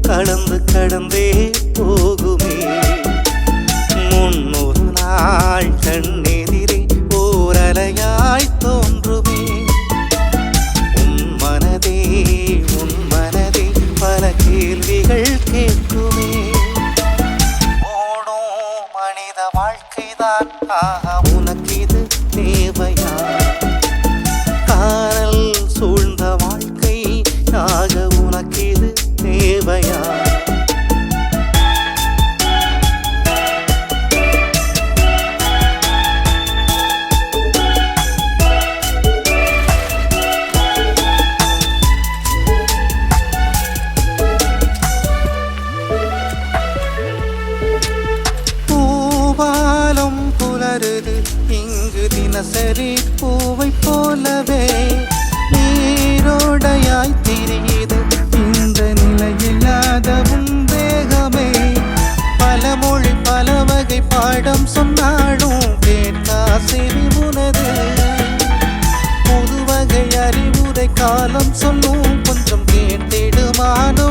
கடந்து கடந்தே போகுமே. முன்னொரு நாள் கண்ணெதிரே ஓரலையாய் தோன்றுமே. உன் மனதே பல கேள்விகள் கேட்குமே. ஓடும் மனித வாழ்க்கைதான் உனக்கு இது தேவையா? காதல் சூழ்ந்த வாழ்க்கை உனக்கு இது தேவையா? பூவாலம் புலருது இங்கு தினசரி பூவை போலவே. நீரோடையாய் திரியுது இந்த நிலையில்லாத உன் தேகமே. பல மொழி பல வகை பாடம் சொன்னாலும் கேட்கா செவி உனது. புது வகை அறிவுரை காலம் சொல்லும் கொஞ்சம் கேட்டிடுமானோ